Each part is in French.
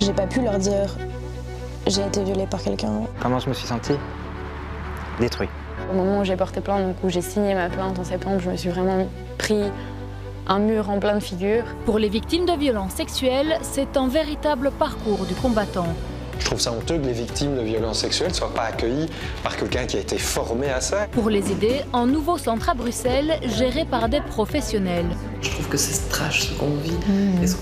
J'ai pas pu leur dire j'ai été violée par quelqu'un. Comment je me suis sentie? Détruit. Au moment où j'ai porté plainte, donc où j'ai signé ma plainte en septembre, je me suis vraiment pris un mur en pleine figure. Pour les victimes de violences sexuelles, c'est un véritable parcours du combattant. Je trouve ça honteux que les victimes de violences sexuelles ne soient pas accueillies par quelqu'un qui a été formé à ça. Pour les aider, un nouveau centre à Bruxelles, géré par des professionnels. Je trouve que c'est trash ce qu'on vit et ce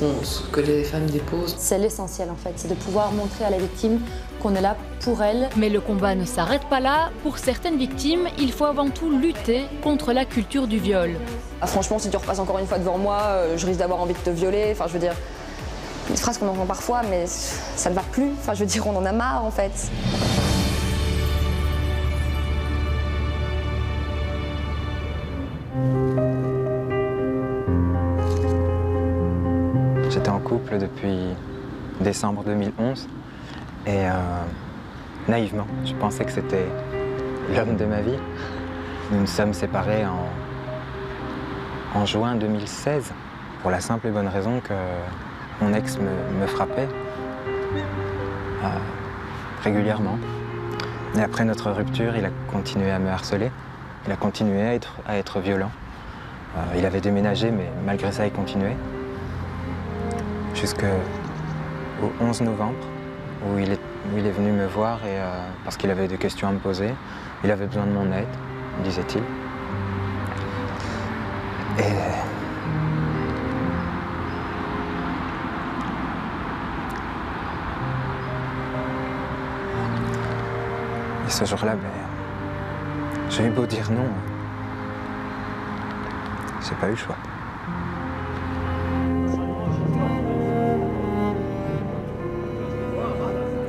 que les femmes déposent. C'est l'essentiel en fait, c'est de pouvoir montrer à la victime qu'on est là pour elle. Mais le combat ne s'arrête pas là. Pour certaines victimes, il faut avant tout lutter contre la culture du viol. Ah, franchement, si tu repasses encore une fois devant moi, je risque d'avoir envie de te violer. Enfin, je veux dire, une phrase qu'on entend parfois, mais ça ne va plus. Enfin, je veux dire, on en a marre en fait. J'étais en couple depuis décembre 2011 et naïvement, je pensais que c'était l'homme de ma vie. Nous nous sommes séparés en juin 2016 pour la simple et bonne raison que mon ex me frappait régulièrement. Et après notre rupture, il a continué à me harceler, il a continué à être violent. Il avait déménagé, mais malgré ça, il continuait. Jusqu'au 11 novembre, où il est venu me voir et, parce qu'il avait des questions à me poser. Il avait besoin de mon aide, disait-il. Et ce jour-là, j'ai eu beau dire non, j'ai pas eu le choix.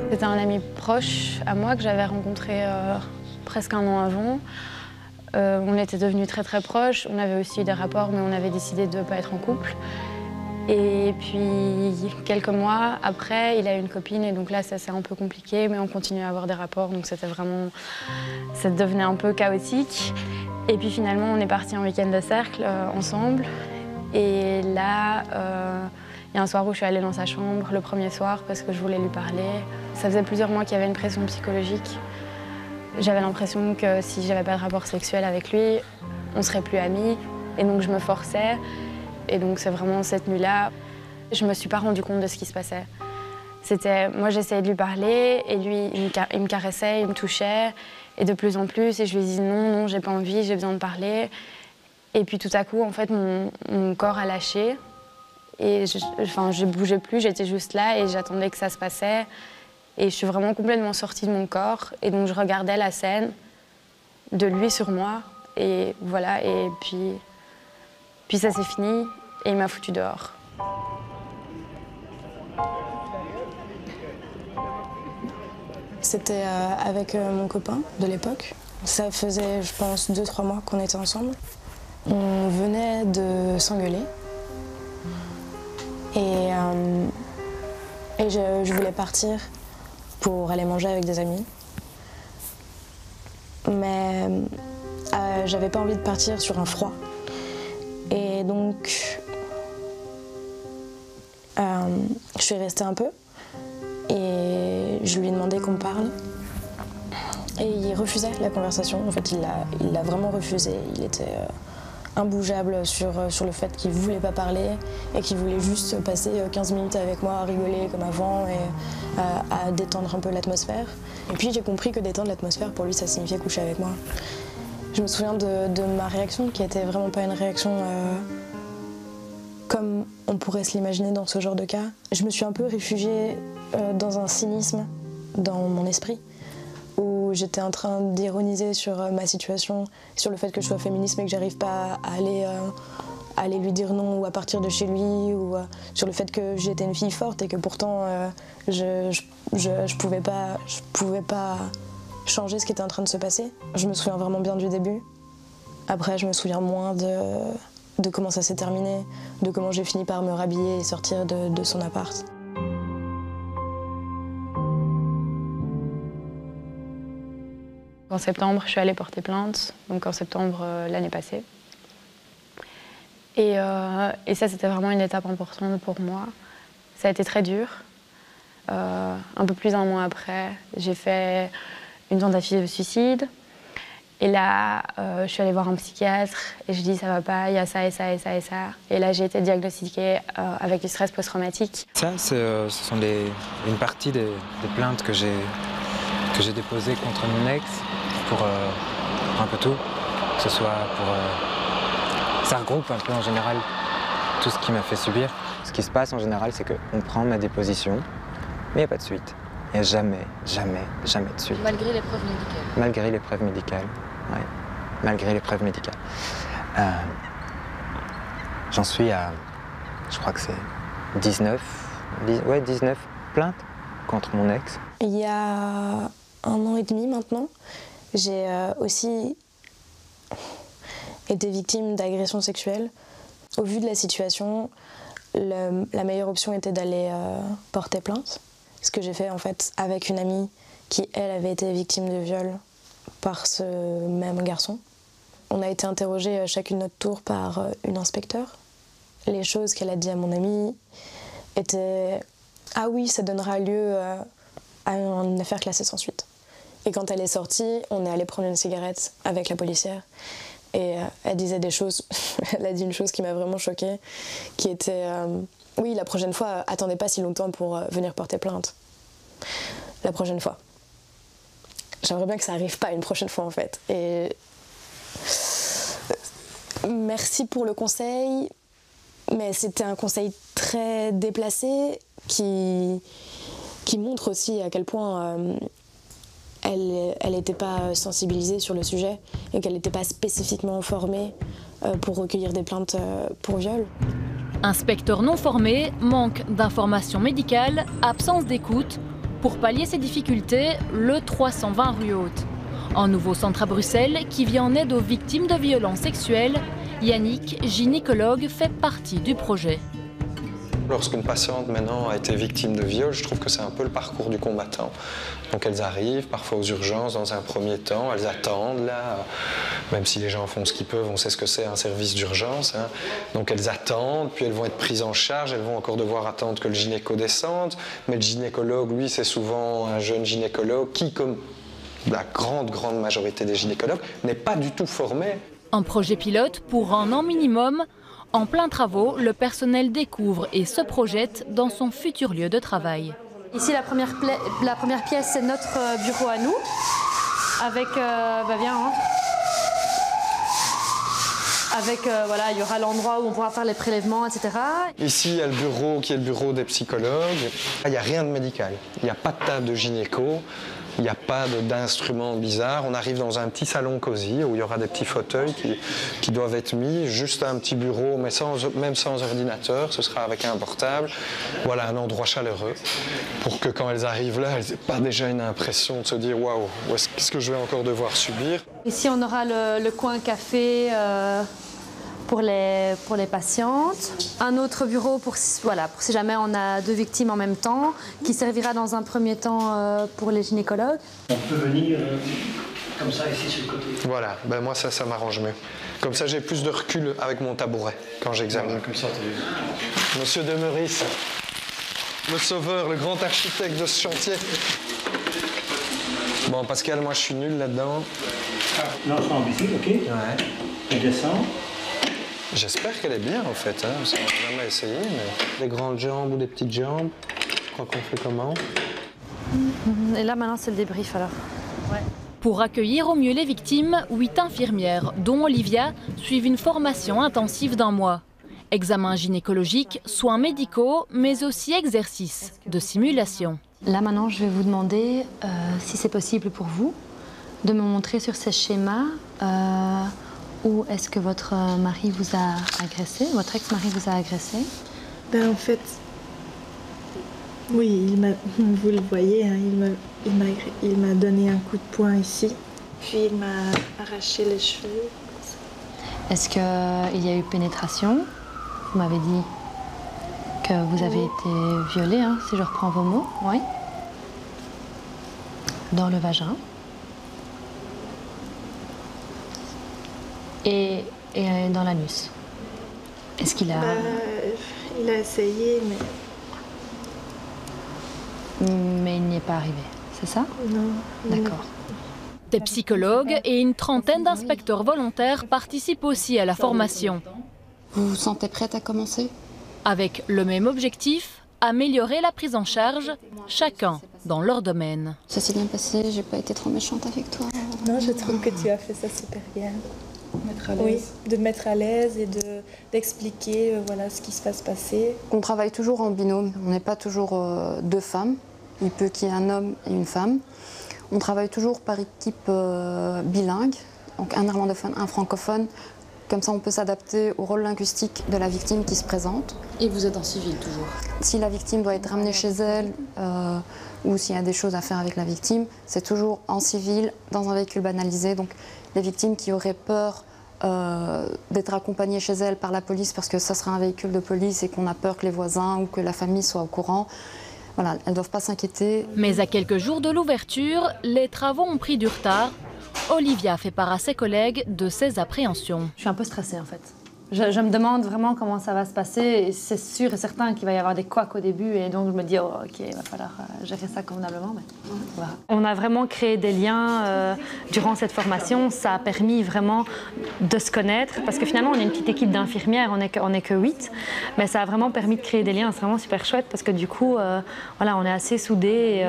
C'était un ami proche à moi que j'avais rencontré presque un an avant. On était devenus très très proches, on avait aussi eu des rapports, mais on avait décidé de ne pas être en couple. Et puis quelques mois après, il a eu une copine et donc là ça s'est un peu compliqué, mais on continuait à avoir des rapports, donc c'était vraiment, ça devenait un peu chaotique. Et puis finalement on est partis en week-end de cercle ensemble. Et là, il y a un soir où je suis allée dans sa chambre, le premier soir, parce que je voulais lui parler. Ça faisait plusieurs mois qu'il y avait une pression psychologique. J'avais l'impression que si j'avais pas de rapport sexuel avec lui, on serait plus amis. Et donc je me forçais. Et donc c'est vraiment cette nuit-là, je me suis pas rendu compte de ce qui se passait. Moi j'essayais de lui parler et lui il me caressait, il me touchait. Et de plus en plus, et je lui disais non, j'ai pas envie, j'ai besoin de parler. Et puis tout à coup, en fait, mon corps a lâché. Et je bougeais plus, j'étais juste là et j'attendais que ça se passait. Et je suis vraiment complètement sortie de mon corps. Et donc je regardais la scène de lui sur moi. Et voilà, et puis ça s'est fini et il m'a foutu dehors. C'était avec mon copain de l'époque. Ça faisait, je pense, 2-3 mois qu'on était ensemble. On venait de s'engueuler. Et je voulais partir pour aller manger avec des amis. Mais j'avais pas envie de partir sur un froid. Et donc, je suis restée un peu et je lui ai demandé qu'on me parle. Et il refusait la conversation. En fait, il l'a vraiment refusé. Il était imbougeable sur le fait qu'il voulait pas parler et qu'il voulait juste passer 15 minutes avec moi à rigoler comme avant et à détendre un peu l'atmosphère. Et puis j'ai compris que détendre l'atmosphère, pour lui, ça signifiait coucher avec moi. Je me souviens de ma réaction qui était vraiment pas une réaction comme on pourrait se l'imaginer dans ce genre de cas. Je me suis un peu réfugiée dans un cynisme dans mon esprit, où j'étais en train d'ironiser sur ma situation, sur le fait que je sois féministe mais que j'arrive pas à aller lui dire non ou à partir de chez lui, ou sur le fait que j'étais une fille forte et que pourtant je pouvais pas changer ce qui était en train de se passer. Je me souviens vraiment bien du début. Après, je me souviens moins de comment ça s'est terminé, de comment j'ai fini par me rhabiller et sortir de son appart. En septembre, je suis allée porter plainte, donc en septembre l'année passée. Et ça, c'était vraiment une étape importante pour moi. Ça a été très dur. un peu plus d'un mois après, j'ai fait une tentative de suicide. Et là, je suis allée voir un psychiatre et je dis ça va pas, il y a ça et ça et ça et ça. Et là, j'ai été diagnostiquée avec du stress post-traumatique. Ça, ce sont une partie des plaintes que j'ai déposées contre mon ex pour un peu tout. Que ce soit pour... ça regroupe un peu en général tout ce qui m'a fait subir. Ce qui se passe en général, c'est qu'on prend ma déposition, mais il n'y a pas de suite. Il n'y a jamais, jamais, jamais de suite. Malgré l'épreuve médicale. Malgré l'épreuve médicale, oui. Malgré l'épreuve médicale. J'en suis à, je crois que c'est 19 plaintes contre mon ex. Il y a 1 an et demi maintenant, j'ai aussi été victime d'agressions sexuelles. Au vu de la situation, la meilleure option était d'aller porter plainte. Ce que j'ai fait en fait avec une amie qui, elle, avait été victime de viol par ce même garçon. On a été interrogés chacune notre tour par une inspecteure. Les choses qu'elle a dit à mon amie étaient « Ah oui, ça donnera lieu à une affaire classée sans suite ». Et quand elle est sortie, on est allé prendre une cigarette avec la policière. Et elle disait des choses, elle a dit une chose qui m'a vraiment choquée, qui était oui, la prochaine fois, attendez pas si longtemps pour venir porter plainte. La prochaine fois. J'aimerais bien que ça arrive pas une prochaine fois en fait. Et merci pour le conseil, mais c'était un conseil très déplacé qui montre aussi à quel point elle n'était pas sensibilisée sur le sujet et qu'elle n'était pas spécifiquement formée pour recueillir des plaintes pour viol. Inspecteur non formé, manque d'informations médicales, absence d'écoute. Pour pallier ces difficultés, le 320 rue Haute. Un nouveau centre à Bruxelles qui vient en aide aux victimes de violences sexuelles. Yannick, gynécologue, fait partie du projet. Lorsqu'une patiente maintenant a été victime de viol, je trouve que c'est un peu le parcours du combattant. Donc elles arrivent parfois aux urgences dans un premier temps, elles attendent là, même si les gens font ce qu'ils peuvent, on sait ce que c'est un service d'urgence. Hein. Donc elles attendent, puis elles vont être prises en charge, elles vont encore devoir attendre que le gynéco descende. Mais le gynécologue, lui, c'est souvent un jeune gynécologue qui, comme la grande majorité des gynécologues, n'est pas du tout formé. Un projet pilote pour 1 an minimum. En plein travaux, le personnel découvre et se projette dans son futur lieu de travail. Ici, la première pièce, c'est notre bureau à nous, avec, viens, rentre. Avec, voilà, il y aura l'endroit où on pourra faire les prélèvements, etc. Ici, il y a le bureau qui est le bureau des psychologues. Il n'y a rien de médical, il n'y a pas de table de gynéco. Il n'y a pas d'instruments bizarres. On arrive dans un petit salon cosy où il y aura des petits fauteuils qui doivent être mis, juste un petit bureau, mais même sans ordinateur. Ce sera avec un portable. Voilà, un endroit chaleureux pour que quand elles arrivent là, elles n'aient pas déjà une impression de se dire « Waouh, qu'est-ce que je vais encore devoir subir ?» Ici, on aura le coin café pour les patientes. Un autre bureau pour si jamais on a 2 victimes en même temps, qui servira dans un premier temps pour les gynécologues. On peut venir comme ça ici sur le côté. Voilà, ben moi ça m'arrange mieux. Comme ça j'ai plus de recul avec mon tabouret quand j'examine. Voilà, comme ça, Monsieur de Meurice, le sauveur, le grand architecte de ce chantier. Bon Pascal, moi je suis nul là-dedans. Là on sera en bicycle, ok. Ouais. Je descends. J'espère qu'elle est bien en fait, hein, parce qu'on n'a jamais essayé. Mais... Des grandes jambes ou des petites jambes, je crois qu'on fait comment? Et là maintenant c'est le débrief alors. Ouais. Pour accueillir au mieux les victimes, 8 infirmières, dont Olivia, suivent une formation intensive d'1 mois. Examens gynécologiques, soins médicaux, mais aussi exercices de simulation. Là maintenant je vais vous demander si c'est possible pour vous de me montrer sur ces schémas où est-ce que votre mari vous a agressé, votre ex-mari vous a agressé? Ben en fait, oui, vous le voyez, hein, il m'a donné un coup de poing ici, puis il m'a arraché les cheveux. Est-ce qu'il y a eu pénétration? Vous m'avez dit que vous avez été violée, hein, si je reprends vos mots, oui. Dans le vagin. Et dans l'anus. Est-ce qu'il a... Il a essayé, mais mais il n'y est pas arrivé. C'est ça? Non. D'accord. Des psychologues et une trentaine d'inspecteurs volontaires participent aussi à la formation. Vous vous sentez prête à commencer? Avec le même objectif, améliorer la prise en charge, chacun dans leur domaine. Ça s'est bien passé, j'ai pas été trop méchante avec toi. Non, je trouve que tu as fait ça super bien. Mettre à l'aise. Oui, de mettre à l'aise et d'expliquer voilà, ce qui se va se passer. On travaille toujours en binôme, on n'est pas toujours deux femmes. Il peut qu'il y ait un homme et une femme. On travaille toujours par équipe bilingue, donc un néerlandophone, un francophone. Comme ça, on peut s'adapter au rôle linguistique de la victime qui se présente. Et vous êtes en civil toujours? Si la victime doit être ramenée chez elle ou s'il y a des choses à faire avec la victime, c'est toujours en civil, dans un véhicule banalisé. Donc les victimes qui auraient peur d'être accompagnées chez elles par la police parce que ça sera un véhicule de police et qu'on a peur que les voisins ou que la famille soient au courant, voilà, elles ne doivent pas s'inquiéter. Mais à quelques jours de l'ouverture, les travaux ont pris du retard. Olivia fait part à ses collègues de ses appréhensions. Je suis un peu stressée en fait. Je me demande vraiment comment ça va se passer et c'est sûr et certain qu'il va y avoir des couacs au début et donc je me dis oh, ok, il va falloir gérer ça convenablement. Mais voilà. On a vraiment créé des liens durant cette formation, ça a permis vraiment de se connaître parce que finalement on est une petite équipe d'infirmières, on est que 8, mais ça a vraiment permis de créer des liens, c'est vraiment super chouette parce que du coup voilà, on est assez soudés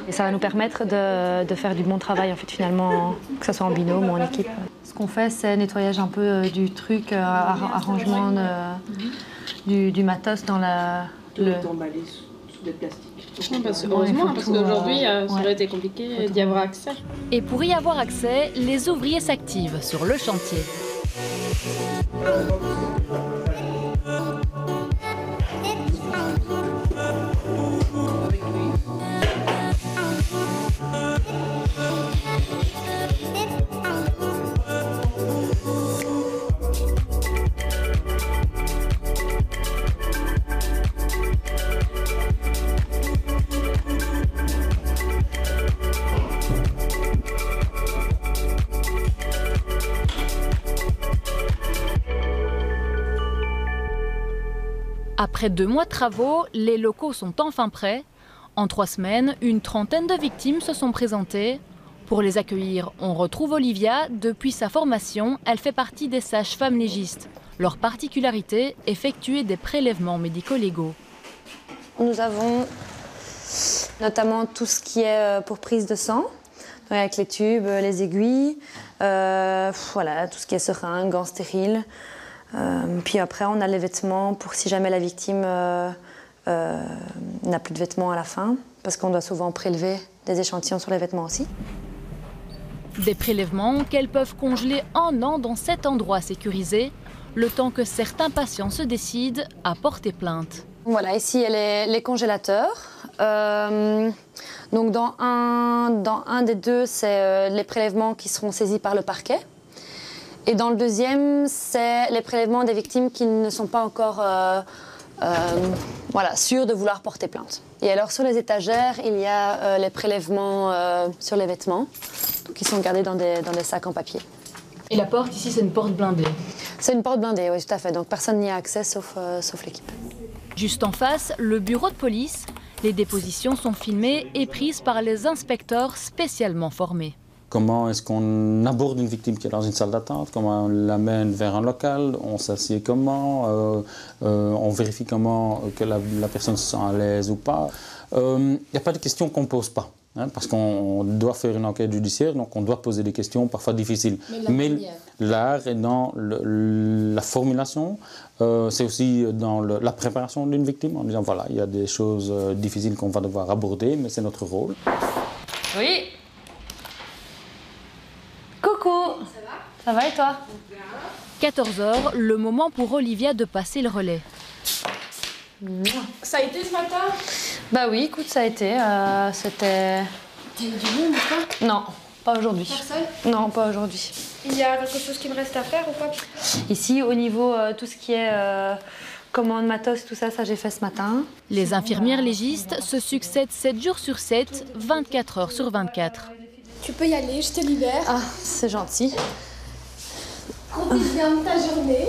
et ça va nous permettre de faire du bon travail en fait finalement, que ce soit en binôme ou en équipe. Ce qu'on fait c'est nettoyage un peu du truc, arrangement du matos dans Tout est emballé sous des plastiques. Non, heureusement, parce qu'aujourd'hui, ça aurait été compliqué d'y avoir accès. Et pour y avoir accès, les ouvriers s'activent sur le chantier. Après 2 mois de travaux, les locaux sont enfin prêts. En 3 semaines, une trentaine de victimes se sont présentées. Pour les accueillir, on retrouve Olivia. Depuis sa formation, elle fait partie des sages-femmes légistes. Leur particularité, effectuer des prélèvements médico-légaux. Nous avons notamment tout ce qui est pour prise de sang, avec les tubes, les aiguilles, voilà, tout ce qui est seringue, gants stériles. Puis après, on a les vêtements pour si jamais la victime n'a plus de vêtements à la fin, parce qu'on doit souvent prélever des échantillons sur les vêtements aussi. Des prélèvements qu'elles peuvent congeler 1 an dans cet endroit sécurisé, le temps que certains patients se décident à porter plainte. Voilà, ici, il y a les congélateurs. Donc dans un des deux, c'est les prélèvements qui seront saisis par le parquet. Et dans le deuxième, c'est les prélèvements des victimes qui ne sont pas encore voilà, sûres de vouloir porter plainte. Et alors sur les étagères, il y a les prélèvements sur les vêtements, qui sont gardés dans des sacs en papier. Et la porte ici, c'est une porte blindée? C'est une porte blindée, oui, tout à fait. Donc personne n'y a accès sauf l'équipe. Juste en face, le bureau de police. Les dépositions sont filmées et prises par les inspecteurs spécialement formés. Comment est-ce qu'on aborde une victime qui est dans une salle d'attente? Comment on l'amène vers un local? On s'assied comment? On vérifie comment que la personne se sent à l'aise ou pas? Il n'y a pas de questions qu'on ne pose pas. Hein, parce qu'on doit faire une enquête judiciaire, donc on doit poser des questions parfois difficiles. Mais l'art est dans la formulation, c'est aussi dans la préparation d'une victime, en disant voilà, il y a des choses difficiles qu'on va devoir aborder, mais c'est notre rôle. Oui. Coucou. Ça va et toi? 14 h, le moment pour Olivia de passer le relais. Ça a été ce matin? Bah oui, écoute, ça a été. C'était... T'as eu du monde ou quoi? Non, pas aujourd'hui. Personne? Non, pas aujourd'hui. Il y a quelque chose qui me reste à faire ou pas? Ici, au niveau tout ce qui est commande matos, tout ça, j'ai fait ce matin. Les infirmières légistes se succèdent 7 jours sur 7, 24 heures sur 24. Tu peux y aller, je te libère. Ah, c'est gentil. Profite bien de ta journée.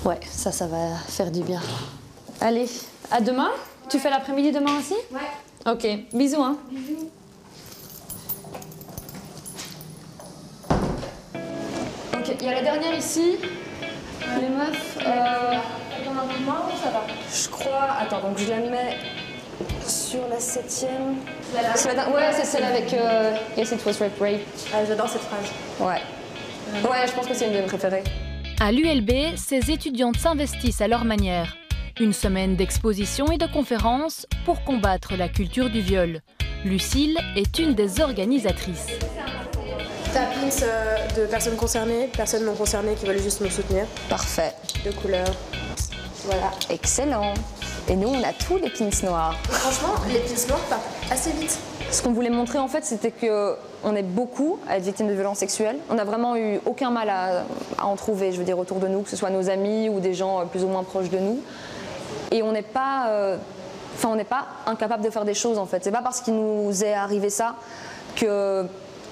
Ouais, ça va faire du bien. Allez, à demain. Tu fais l'après-midi demain aussi? Ouais. Ok, bisous hein. Bisous. Ok, il y a la dernière ici. Les meufs, t'en as besoin ou ça va? Je crois, attends, donc je la mets sur la 7e. Ouais, c'est celle avec Yes, it was rape. Ah, j'adore cette phrase. Ouais. Ouais, je pense que c'est une de mes préférées. À l'ULB, ces étudiantes s'investissent à leur manière. Une semaine d'expositions et de conférences pour combattre la culture du viol. Lucille est une des organisatrices. T'as pins de personnes concernées, personnes non concernées qui veulent juste nous soutenir. Parfait. De couleur. Voilà, excellent. Et nous, on a tous les pins noirs. Et franchement, les pins noirs partent assez vite. Ce qu'on voulait montrer, en fait, c'était qu'on est beaucoup à être victimes de violences sexuelles. On n'a vraiment eu aucun mal à en trouver, je veux dire, autour de nous, que ce soit nos amis ou des gens plus ou moins proches de nous. Et on n'est pas, on n'est pas incapable de faire des choses, en fait. C'est pas parce qu'il nous est arrivé ça que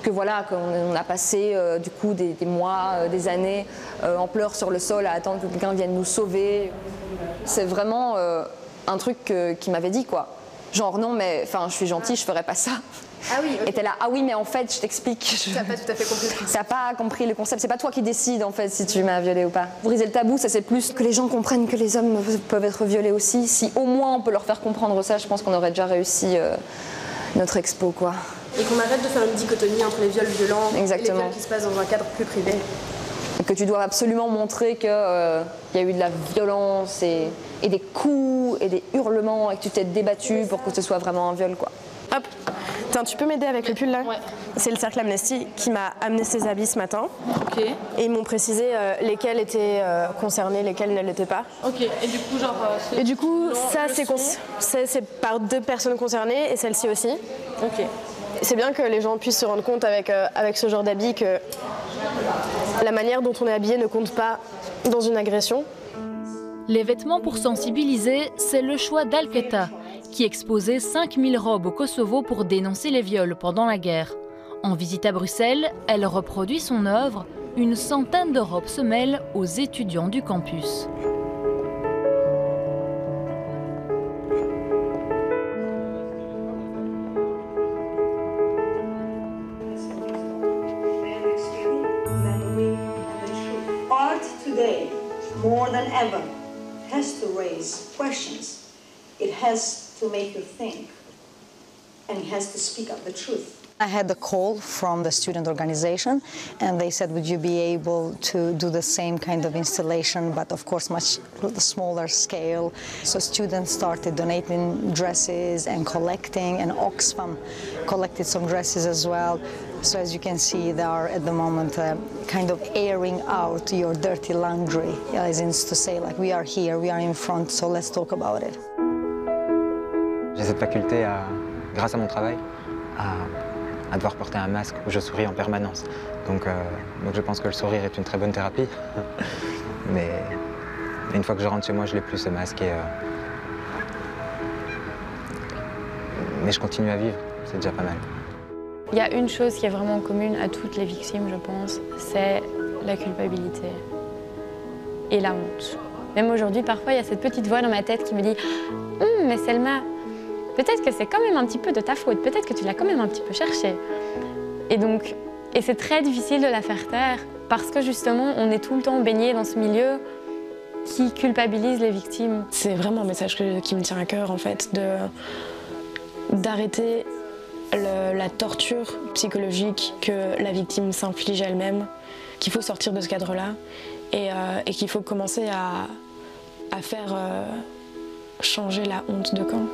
voilà, qu'on a passé du coup des mois, des années en pleurs sur le sol à attendre que quelqu'un vienne nous sauver. C'est vraiment un truc qui m'avait dit, quoi. Genre non mais je suis gentille, je ferais pas ça. Ah oui, okay. Et t'es là, ah oui mais en fait je t'explique. T'as pas tout à fait compris le concept. T'as pas compris le concept, c'est pas toi qui décides en fait si tu m'as violée ou pas. Briser le tabou, ça c'est plus que les gens comprennent que les hommes peuvent être violés aussi. Si au moins on peut leur faire comprendre ça, je pense qu'on aurait déjà réussi notre expo quoi. Et qu'on arrête de faire une dichotomie entre les viols violents Exactement. et les viols qui se passent dans un cadre plus privé. Et que tu dois absolument montrer qu'il y a eu de la violence et des coups et des hurlements et que tu t'es débattu pour que ce soit vraiment un viol quoi. Hop, tiens, tu peux m'aider avec le pull là? Ouais. C'est le cercle Amnesty qui m'a amené ces habits ce matin. Ok. Et ils m'ont précisé lesquels étaient concernés, lesquels ne l'étaient pas. Ok, et du coup genre... Et du coup, ça c'est par 2 personnes concernées et celle-ci aussi. Ok. C'est bien que les gens puissent se rendre compte avec ce genre d'habits que la manière dont on est habillé ne compte pas dans une agression. Les vêtements pour sensibiliser, c'est le choix d'Alketa, qui exposait 5000 robes au Kosovo pour dénoncer les viols pendant la guerre. En visite à Bruxelles, elle reproduit son œuvre. Une centaine de robes se mêlent aux étudiants du campus. Art today, more than ever, has to raise questions. It has to make you think, and it has to speak up the truth. I had a call from the student organization, and they said, would you be able to do the same kind of installation, but of course much smaller scale. So students started donating dresses and collecting, and Oxfam collected some dresses as well. So as you can see, they are at the moment kind of airing out your dirty laundry, as in to say, like, we are here, we are in front, so let's talk about it. J'ai cette faculté, grâce à mon travail, à devoir porter un masque où je souris en permanence. Donc je pense que le sourire est une très bonne thérapie. Mais une fois que je rentre chez moi, je n'ai plus ce masque. Mais je continue à vivre, c'est déjà pas mal. Il y a une chose qui est vraiment commune à toutes les victimes, je pense, c'est la culpabilité et la honte. Même aujourd'hui, parfois, il y a cette petite voix dans ma tête qui me dit « mais Selma, peut-être que c'est quand même un petit peu de ta faute, peut-être que tu l'as quand même un petit peu cherché. » Et c'est très difficile de la faire taire parce que justement, on est tout le temps baigné dans ce milieu qui culpabilise les victimes. C'est vraiment un message qui me tient à cœur, en fait, d'arrêter la torture psychologique que la victime s'inflige elle-même, qu'il faut sortir de ce cadre-là et qu'il faut commencer à faire changer la honte de camp.